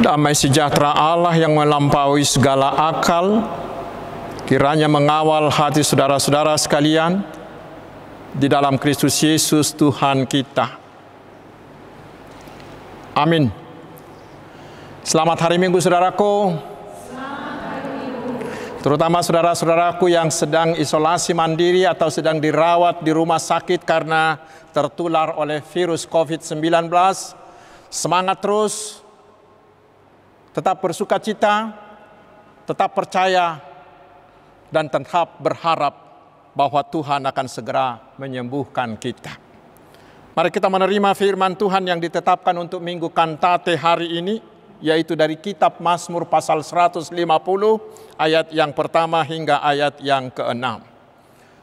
Damai sejahtera Allah yang melampaui segala akal, kiranya mengawal hati saudara-saudara sekalian di dalam Kristus Yesus Tuhan kita. Amin. Selamat hari Minggu, saudaraku. Terutama saudara-saudaraku yang sedang isolasi mandiri atau sedang dirawat di rumah sakit karena tertular oleh virus COVID-19. Semangat terus, tetap bersuka cita, tetap percaya, dan tetap berharap bahwa Tuhan akan segera menyembuhkan kita. Mari kita menerima firman Tuhan yang ditetapkan untuk Minggu Kantate hari ini, yaitu dari kitab Mazmur pasal 150 ayat yang pertama hingga ayat yang ke-6.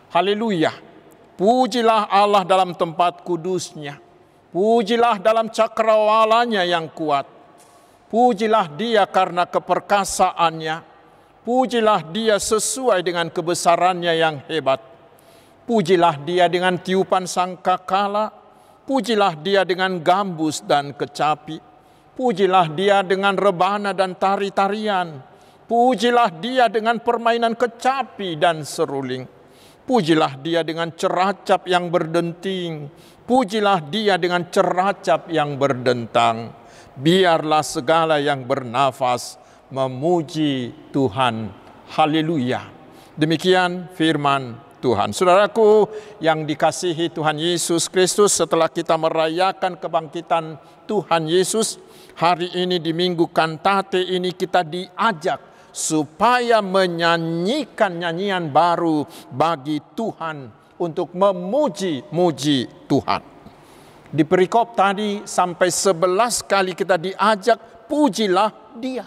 Haleluya. Pujilah Allah dalam tempat kudusnya. Pujilah dalam cakrawalanya yang kuat. Pujilah Dia karena keperkasaannya. Pujilah Dia sesuai dengan kebesarannya yang hebat. Pujilah Dia dengan tiupan sangkakala. Pujilah Dia dengan gambus dan kecapi. Pujilah Dia dengan rebana dan tari-tarian. Pujilah Dia dengan permainan kecapi dan seruling. Pujilah Dia dengan ceracap yang berdenting. Pujilah Dia dengan ceracap yang berdentang. Biarlah segala yang bernafas memuji Tuhan. Haleluya. Demikian firman Tuhan. Saudaraku yang dikasihi Tuhan Yesus Kristus, setelah kita merayakan kebangkitan Tuhan Yesus, hari ini di Minggu Kantate ini kita diajak supaya menyanyikan nyanyian baru bagi Tuhan untuk memuji-muji Tuhan. Di perikop tadi sampai 11 kali kita diajak pujilah Dia.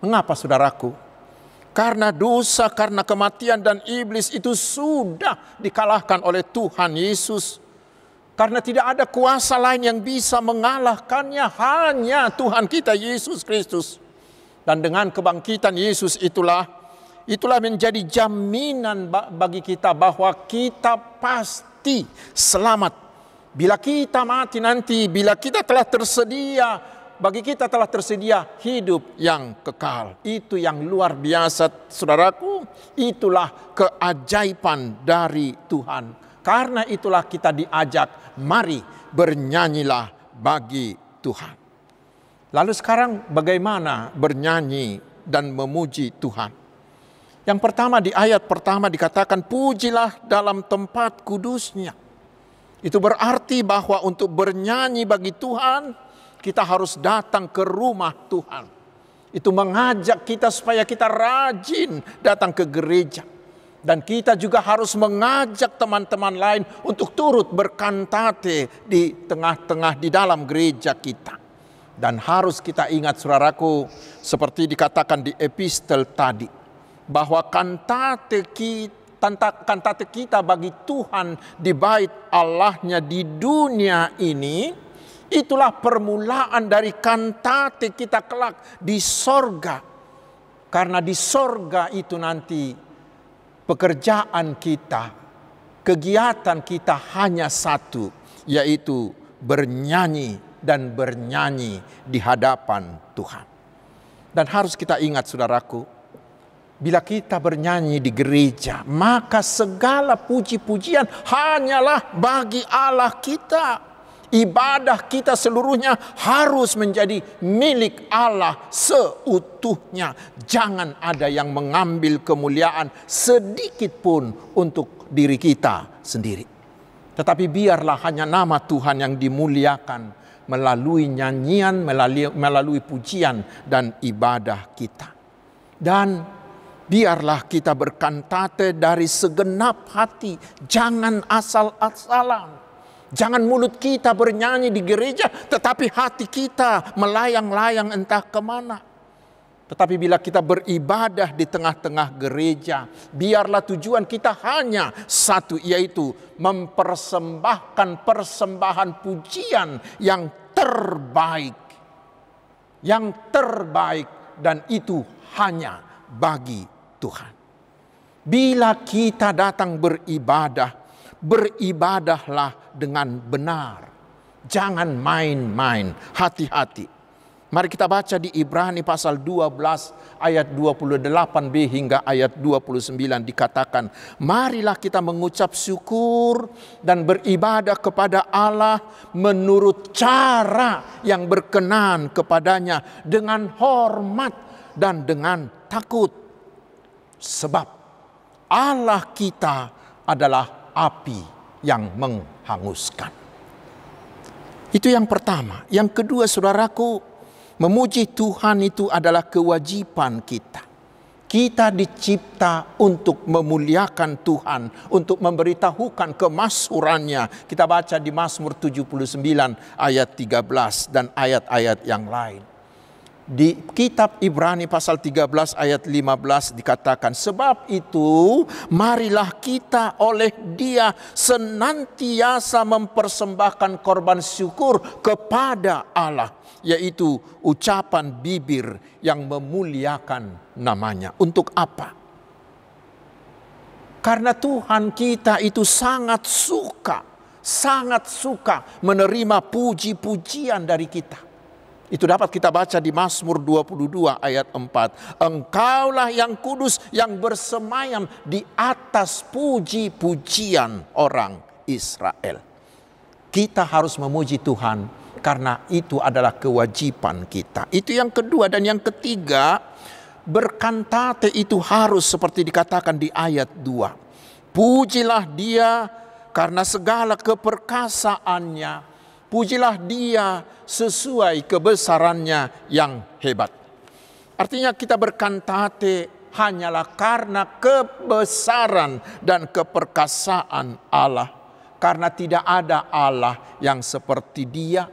Mengapa saudaraku? Karena dosa, karena kematian dan iblis itu sudah dikalahkan oleh Tuhan Yesus. Karena tidak ada kuasa lain yang bisa mengalahkannya, hanya Tuhan kita Yesus Kristus. Dan dengan kebangkitan Yesus itulah menjadi jaminan bagi kita bahwa kita pasti selamat. Bila kita mati nanti, bila kita telah tersedia, bagi kita telah tersedia hidup yang kekal. Itu yang luar biasa, saudaraku. Itulah keajaiban dari Tuhan. Karena itulah kita diajak, mari bernyanyilah bagi Tuhan. Lalu sekarang bagaimana bernyanyi dan memuji Tuhan? Yang pertama, di ayat pertama dikatakan, pujilah dalam tempat kudusnya. Itu berarti bahwa untuk bernyanyi bagi Tuhan, kita harus datang ke rumah Tuhan. Itu mengajak kita supaya kita rajin datang ke gereja. Dan kita juga harus mengajak teman-teman lain untuk turut berkantate di tengah-tengah di dalam gereja kita. Dan harus kita ingat, saudaraku, seperti dikatakan di epistel tadi, bahwa kantate kita bagi Tuhan di bait Allahnya di dunia ini, itulah permulaan dari kantate kita kelak di sorga. Karena di sorga itu nanti pekerjaan kita, kegiatan kita hanya satu, yaitu bernyanyi dan bernyanyi di hadapan Tuhan. Dan harus kita ingat, saudaraku, bila kita bernyanyi di gereja, maka segala puji-pujian hanyalah bagi Allah kita. Ibadah kita seluruhnya harus menjadi milik Allah seutuhnya. Jangan ada yang mengambil kemuliaan sedikit pun untuk diri kita sendiri. Tetapi biarlah hanya nama Tuhan yang dimuliakan melalui nyanyian, melalui pujian dan ibadah kita. Dan biarlah kita berkantate dari segenap hati. Jangan asal-asalan. Jangan mulut kita bernyanyi di gereja, tetapi hati kita melayang-layang entah kemana. Tetapi bila kita beribadah di tengah-tengah gereja, biarlah tujuan kita hanya satu, yaitu mempersembahkan persembahan pujian yang terbaik. Yang terbaik, dan itu hanya bagi Tuhan. Bila kita datang beribadah, beribadahlah dengan benar. Jangan main-main, hati-hati. Mari kita baca di Ibrani pasal 12 ayat 28b hingga ayat 29 dikatakan, marilah kita mengucap syukur dan beribadah kepada Allah menurut cara yang berkenan kepadanya dengan hormat dan dengan takut. Sebab Allah kita adalah api yang menghanguskan. Itu yang pertama. Yang kedua, saudaraku, memuji Tuhan itu adalah kewajiban kita. Kita dicipta untuk memuliakan Tuhan, untuk memberitahukan kemasyhurannya. Kita baca di Mazmur 79 ayat 13 dan ayat-ayat yang lain. Di kitab Ibrani pasal 13 ayat 15 dikatakan, sebab itu marilah kita oleh Dia senantiasa mempersembahkan korban syukur kepada Allah, yaitu ucapan bibir yang memuliakan namanya. Untuk apa? Karena Tuhan kita itu sangat suka menerima puji-pujian dari kita. Itu dapat kita baca di Mazmur 22 ayat 4. Engkaulah yang kudus yang bersemayam di atas puji-pujian orang Israel. Kita harus memuji Tuhan karena itu adalah kewajiban kita. Itu yang kedua. Dan yang ketiga, berkantate itu harus seperti dikatakan di ayat 2. Pujilah Dia karena segala keperkasaannya. Pujilah Dia sesuai kebesarannya yang hebat. Artinya kita berkantate hanyalah karena kebesaran dan keperkasaan Allah. Karena tidak ada Allah yang seperti Dia.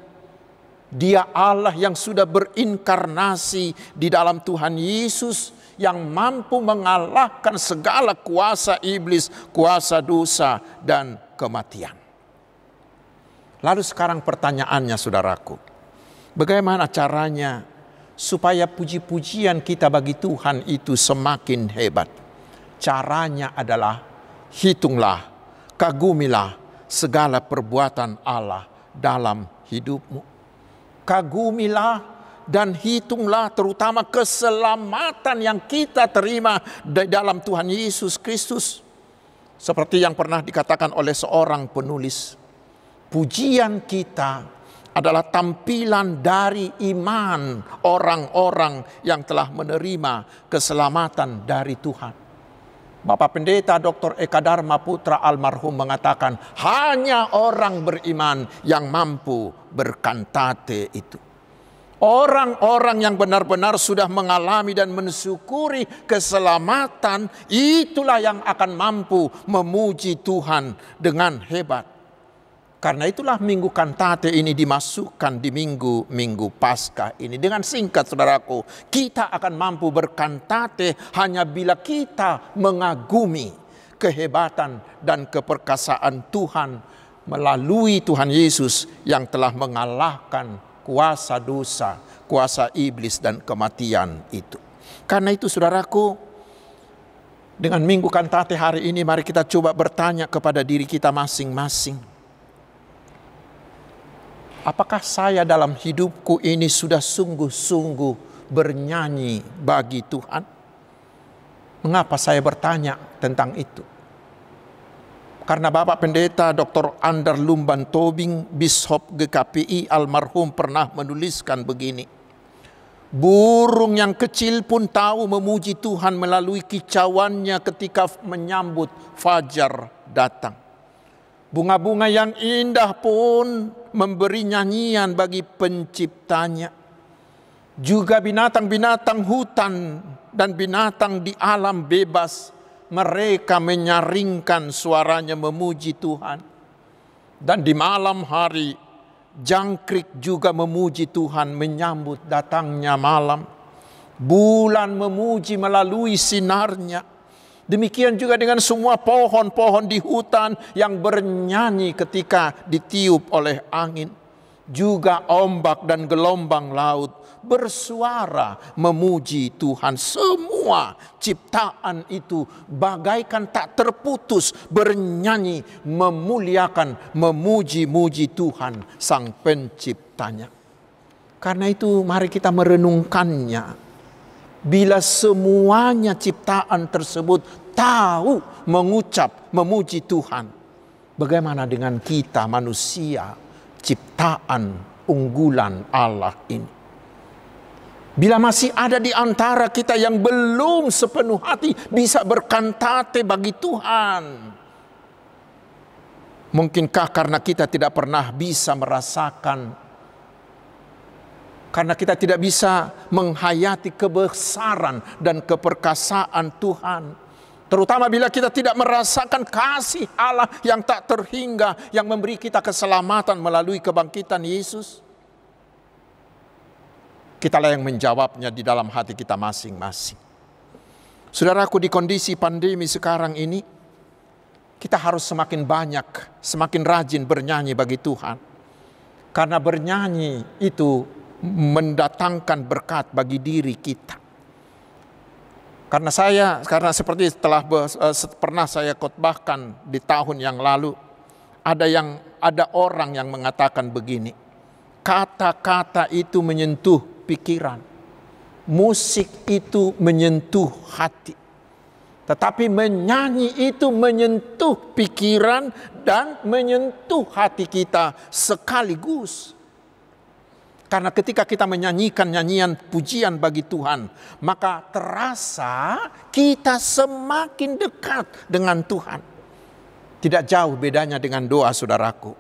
Dia Allah yang sudah berinkarnasi di dalam Tuhan Yesus, yang mampu mengalahkan segala kuasa iblis, kuasa dosa dan kematian. Lalu sekarang pertanyaannya, saudaraku, bagaimana caranya supaya puji-pujian kita bagi Tuhan itu semakin hebat? Caranya adalah hitunglah, kagumilah segala perbuatan Allah dalam hidupmu. Kagumilah dan hitunglah terutama keselamatan yang kita terima di dalam Tuhan Yesus Kristus. Seperti yang pernah dikatakan oleh seorang penulis, pujian kita adalah tampilan dari iman orang-orang yang telah menerima keselamatan dari Tuhan. Bapak Pendeta Dr. Eka Dharma Putra almarhum mengatakan, hanya orang beriman yang mampu berkantate itu. Orang-orang yang benar-benar sudah mengalami dan mensyukuri keselamatan, itulah yang akan mampu memuji Tuhan dengan hebat. Karena itulah minggu kantate ini dimasukkan di minggu Paskah ini. Dengan singkat, saudaraku, kita akan mampu berkantate hanya bila kita mengagumi kehebatan dan keperkasaan Tuhan melalui Tuhan Yesus yang telah mengalahkan kuasa dosa, kuasa iblis dan kematian itu. Karena itu, saudaraku, dengan minggu kantate hari ini mari kita coba bertanya kepada diri kita masing-masing. Apakah saya dalam hidupku ini sudah sungguh-sungguh bernyanyi bagi Tuhan? Mengapa saya bertanya tentang itu? Karena Bapak Pendeta Dr. Andar Lumban Tobing, Bishop GKPI almarhum pernah menuliskan begini. Burung yang kecil pun tahu memuji Tuhan melalui kicauannya ketika menyambut fajar datang. Bunga-bunga yang indah pun memberi nyanyian bagi penciptanya. Juga binatang-binatang hutan dan binatang di alam bebas, mereka menyaringkan suaranya memuji Tuhan. Dan di malam hari, jangkrik juga memuji Tuhan menyambut datangnya malam. Bulan memuji melalui sinarnya. Demikian juga dengan semua pohon-pohon di hutan yang bernyanyi ketika ditiup oleh angin. Juga ombak dan gelombang laut bersuara memuji Tuhan. Semua ciptaan itu bagaikan tak terputus bernyanyi, memuliakan, memuji-muji Tuhan Sang Penciptanya. Karena itu mari kita merenungkannya. Bila semuanya ciptaan tersebut tahu mengucap, memuji Tuhan, bagaimana dengan kita manusia, ciptaan unggulan Allah ini? Bila masih ada di antara kita yang belum sepenuh hati bisa berkantate bagi Tuhan, mungkinkah karena kita tidak pernah bisa merasakan, karena kita tidak bisa menghayati kebesaran dan keperkasaan Tuhan, terutama bila kita tidak merasakan kasih Allah yang tak terhingga, yang memberi kita keselamatan melalui kebangkitan Yesus? Kitalah yang menjawabnya di dalam hati kita masing-masing. Saudaraku, di kondisi pandemi sekarang ini, kita harus semakin banyak, semakin rajin bernyanyi bagi Tuhan. Karena bernyanyi itu mendatangkan berkat bagi diri kita. Karena seperti pernah saya khotbahkan di tahun yang lalu, ada orang yang mengatakan begini, kata-kata itu menyentuh pikiran, musik itu menyentuh hati, tetapi menyanyi itu menyentuh pikiran dan menyentuh hati kita sekaligus. Karena ketika kita menyanyikan nyanyian pujian bagi Tuhan, maka terasa kita semakin dekat dengan Tuhan. Tidak jauh bedanya dengan doa, saudaraku.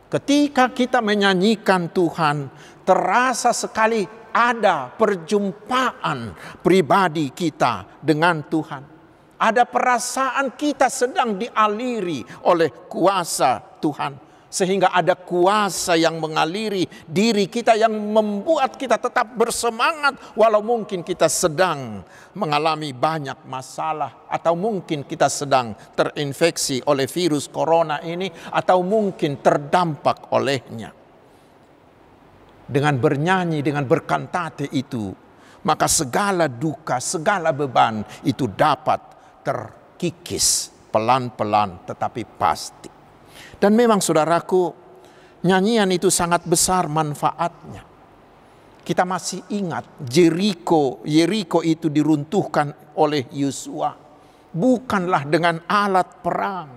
Ketika kita menyanyikan Tuhan, terasa sekali ada perjumpaan pribadi kita dengan Tuhan. Ada perasaan kita sedang dialiri oleh kuasa Tuhan. Sehingga ada kuasa yang mengaliri diri kita, yang membuat kita tetap bersemangat walau mungkin kita sedang mengalami banyak masalah, atau mungkin kita sedang terinfeksi oleh virus corona ini, atau mungkin terdampak olehnya. Dengan bernyanyi, dengan berkantate itu, maka segala duka, segala beban itu dapat terkikis pelan-pelan tetapi pasti. Dan memang saudaraku, nyanyian itu sangat besar manfaatnya. Kita masih ingat Yeriko itu diruntuhkan oleh Yosua. Bukanlah dengan alat perang,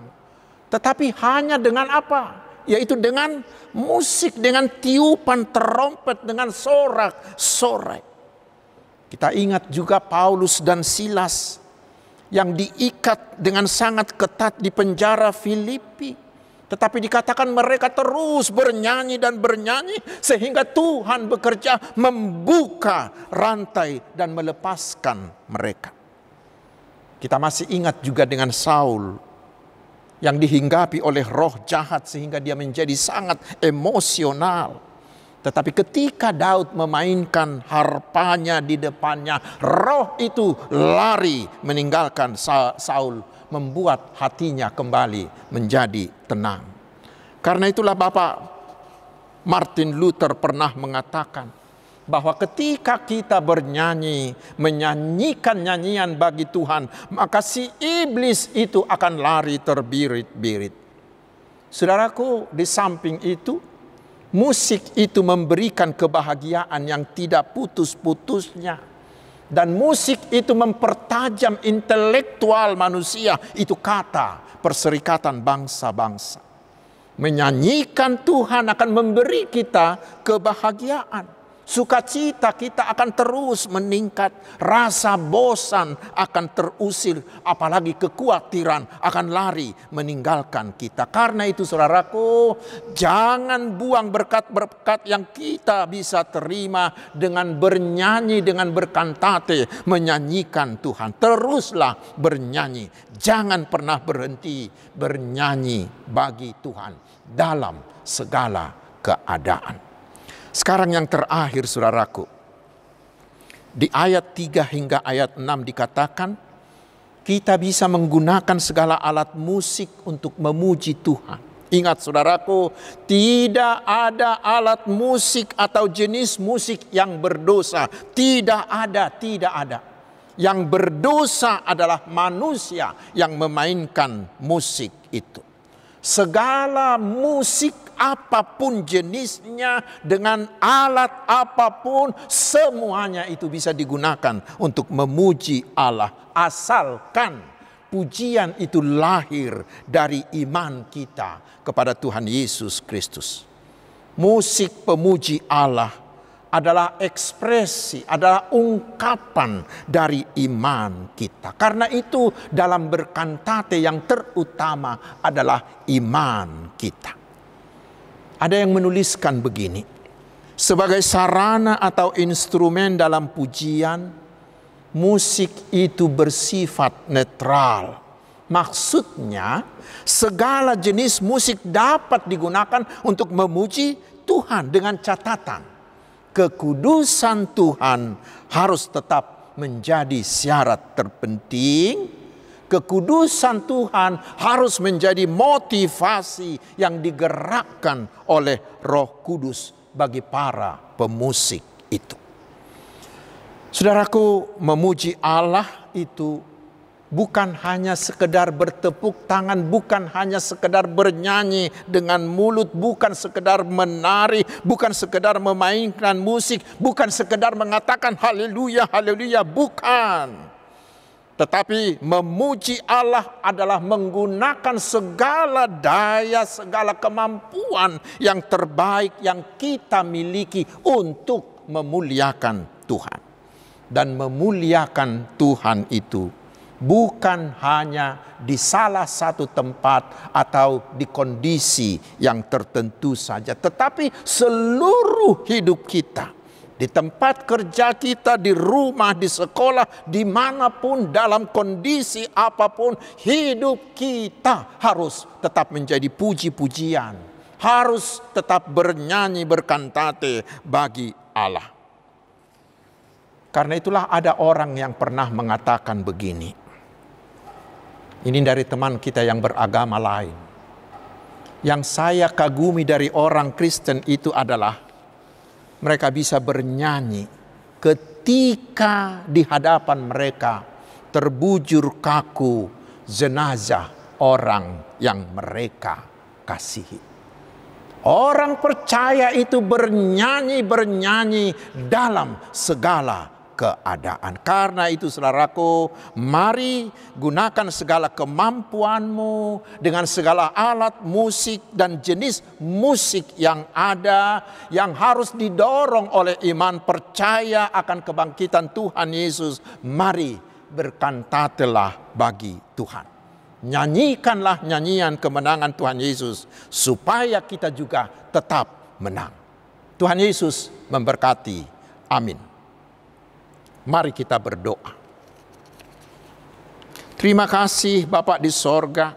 tetapi hanya dengan apa? Yaitu dengan musik, dengan tiupan terompet, dengan sorak-sorai. Kita ingat juga Paulus dan Silas yang diikat dengan sangat ketat di penjara Filipi. Tetapi dikatakan mereka terus bernyanyi dan bernyanyi sehingga Tuhan bekerja membuka rantai dan melepaskan mereka. Kita masih ingat juga dengan Saul yang dihinggapi oleh roh jahat sehingga dia menjadi sangat emosional. Tetapi ketika Daud memainkan harpanya di depannya, roh itu lari meninggalkan Saul, membuat hatinya kembali menjadi tenang. Karena itulah Bapak Martin Luther pernah mengatakan bahwa ketika kita bernyanyi, menyanyikan nyanyian bagi Tuhan, maka si iblis itu akan lari terbirit-birit. Saudaraku, di samping itu, musik itu memberikan kebahagiaan yang tidak putus-putusnya. Dan musik itu mempertajam intelektual manusia. Itu kata Perserikatan Bangsa-Bangsa. Menyanyikan Tuhan akan memberi kita kebahagiaan. Sukacita kita akan terus meningkat. Rasa bosan akan terusir. Apalagi kekhawatiran akan lari meninggalkan kita. Karena itu saudaraku, jangan buang berkat-berkat yang kita bisa terima dengan bernyanyi, dengan berkantate, menyanyikan Tuhan. Teruslah bernyanyi. Jangan pernah berhenti bernyanyi bagi Tuhan dalam segala keadaan. Sekarang yang terakhir saudaraku, di ayat 3 hingga ayat 6 dikatakan, kita bisa menggunakan segala alat musik untuk memuji Tuhan. Ingat saudaraku, tidak ada alat musik atau jenis musik yang berdosa. Tidak ada. Yang berdosa adalah manusia yang memainkan musik itu. Segala musik apapun jenisnya, dengan alat apapun, semuanya itu bisa digunakan untuk memuji Allah. Asalkan pujian itu lahir dari iman kita kepada Tuhan Yesus Kristus. Musik pemuji Allah adalah ekspresi, adalah ungkapan dari iman kita. Karena itu dalam berkantate yang terutama adalah iman kita. Ada yang menuliskan begini, sebagai sarana atau instrumen dalam pujian, musik itu bersifat netral. Maksudnya, segala jenis musik dapat digunakan untuk memuji Tuhan dengan catatan kekudusan Tuhan harus tetap menjadi syarat terpenting. Kekudusan Tuhan harus menjadi motivasi yang digerakkan oleh Roh Kudus bagi para pemusik itu. Saudaraku, memuji Allah itu bukan hanya sekedar bertepuk tangan, bukan hanya sekedar bernyanyi dengan mulut, bukan sekedar menari, bukan sekedar memainkan musik, bukan sekedar mengatakan haleluya, haleluya, bukan. Tetapi memuji Allah adalah menggunakan segala daya, segala kemampuan yang terbaik yang kita miliki untuk memuliakan Tuhan. Dan memuliakan Tuhan itu bukan hanya di salah satu tempat atau di kondisi yang tertentu saja, tetapi seluruh hidup kita, di tempat kerja kita, di rumah, di sekolah, dimanapun, dalam kondisi apapun, hidup kita harus tetap menjadi puji-pujian, harus tetap bernyanyi, berkantate bagi Allah. Karena itulah ada orang yang pernah mengatakan begini. Ini dari teman kita yang beragama lain. Yang saya kagumi dari orang Kristen itu adalah mereka bisa bernyanyi ketika di hadapan mereka terbujur kaku jenazah orang yang mereka kasihi. Orang percaya itu bernyanyi dalam segala keadaan. Karena itu saudaraku, mari gunakan segala kemampuanmu dengan segala alat musik dan jenis musik yang ada, yang harus didorong oleh iman percaya akan kebangkitan Tuhan Yesus. Mari berkantatelah bagi Tuhan. Nyanyikanlah nyanyian kemenangan Tuhan Yesus supaya kita juga tetap menang. Tuhan Yesus memberkati. Amin. Mari kita berdoa. Terima kasih Bapa di sorga.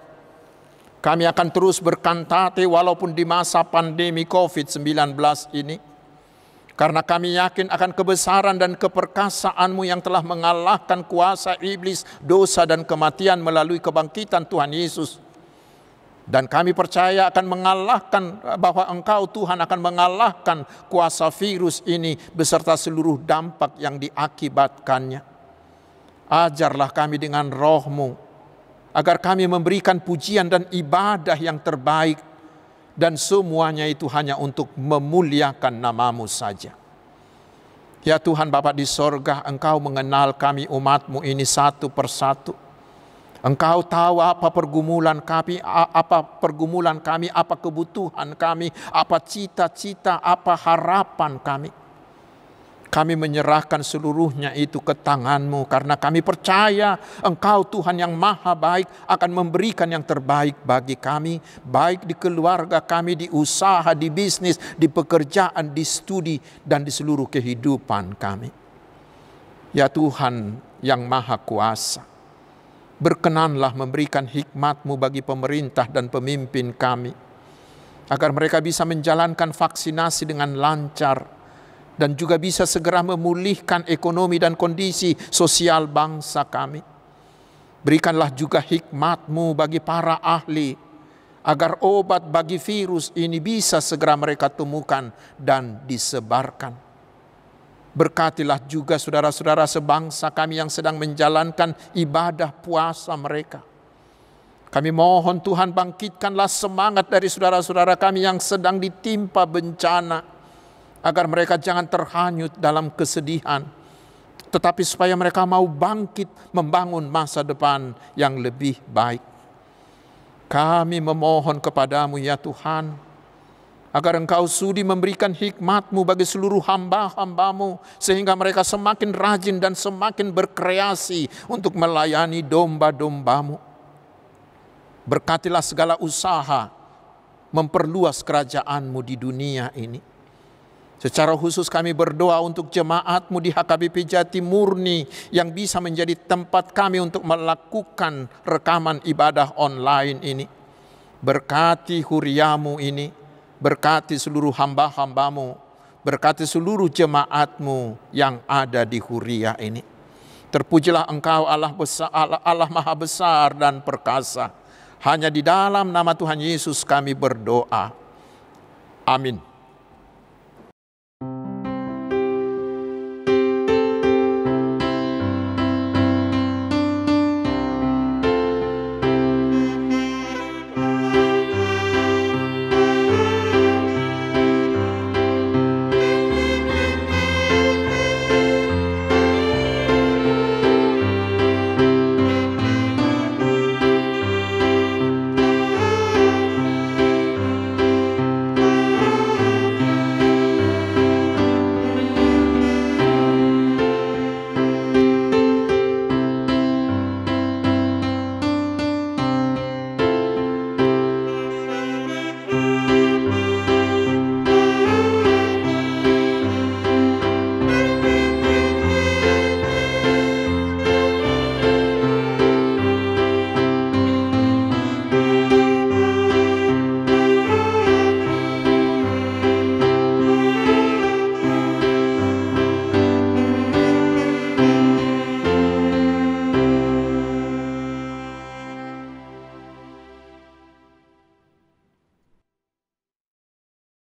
Kami akan terus berkantate walaupun di masa pandemi COVID-19 ini. Karena kami yakin akan kebesaran dan keperkasaan-Mu yang telah mengalahkan kuasa iblis, dosa dan kematian melalui kebangkitan Tuhan Yesus. Dan kami percaya akan mengalahkan, bahwa Engkau Tuhan akan mengalahkan kuasa virus ini beserta seluruh dampak yang diakibatkannya. Ajarlah kami dengan Roh-Mu, agar kami memberikan pujian dan ibadah yang terbaik, dan semuanya itu hanya untuk memuliakan nama-Mu saja. Ya Tuhan Bapa di sorga, Engkau mengenal kami umat-Mu ini satu persatu. Engkau tahu apa pergumulan kami, apa kebutuhan kami, apa cita-cita, apa harapan kami. Kami menyerahkan seluruhnya itu ke tangan-Mu, karena kami percaya Engkau Tuhan yang maha baik akan memberikan yang terbaik bagi kami, baik di keluarga kami, di usaha, di bisnis, di pekerjaan, di studi, dan di seluruh kehidupan kami. Ya Tuhan yang maha kuasa, berkenanlah memberikan hikmat-Mu bagi pemerintah dan pemimpin kami, agar mereka bisa menjalankan vaksinasi dengan lancar, dan juga bisa segera memulihkan ekonomi dan kondisi sosial bangsa kami. Berikanlah juga hikmat-Mu bagi para ahli, agar obat bagi virus ini bisa segera mereka temukan dan disebarkan. Berkatilah juga saudara-saudara sebangsa kami yang sedang menjalankan ibadah puasa mereka. Kami mohon Tuhan bangkitkanlah semangat dari saudara-saudara kami yang sedang ditimpa bencana, agar mereka jangan terhanyut dalam kesedihan, tetapi supaya mereka mau bangkit membangun masa depan yang lebih baik. Kami memohon kepadamu ya Tuhan, agar Engkau sudi memberikan hikmat-Mu bagi seluruh hamba-hamba-Mu, sehingga mereka semakin rajin dan semakin berkreasi untuk melayani domba-domba-Mu. Berkatilah segala usaha memperluas kerajaan-Mu di dunia ini. Secara khusus kami berdoa untuk jemaat-Mu di HKBP Jati Murni yang bisa menjadi tempat kami untuk melakukan rekaman ibadah online ini. Berkati Huriamu ini, berkati seluruh hamba-hamba-Mu, berkati seluruh jemaat-Mu yang ada di Huria ini. Terpujilah Engkau Allah besar, Allah Maha Besar dan Perkasa. Hanya di dalam nama Tuhan Yesus kami berdoa. Amin.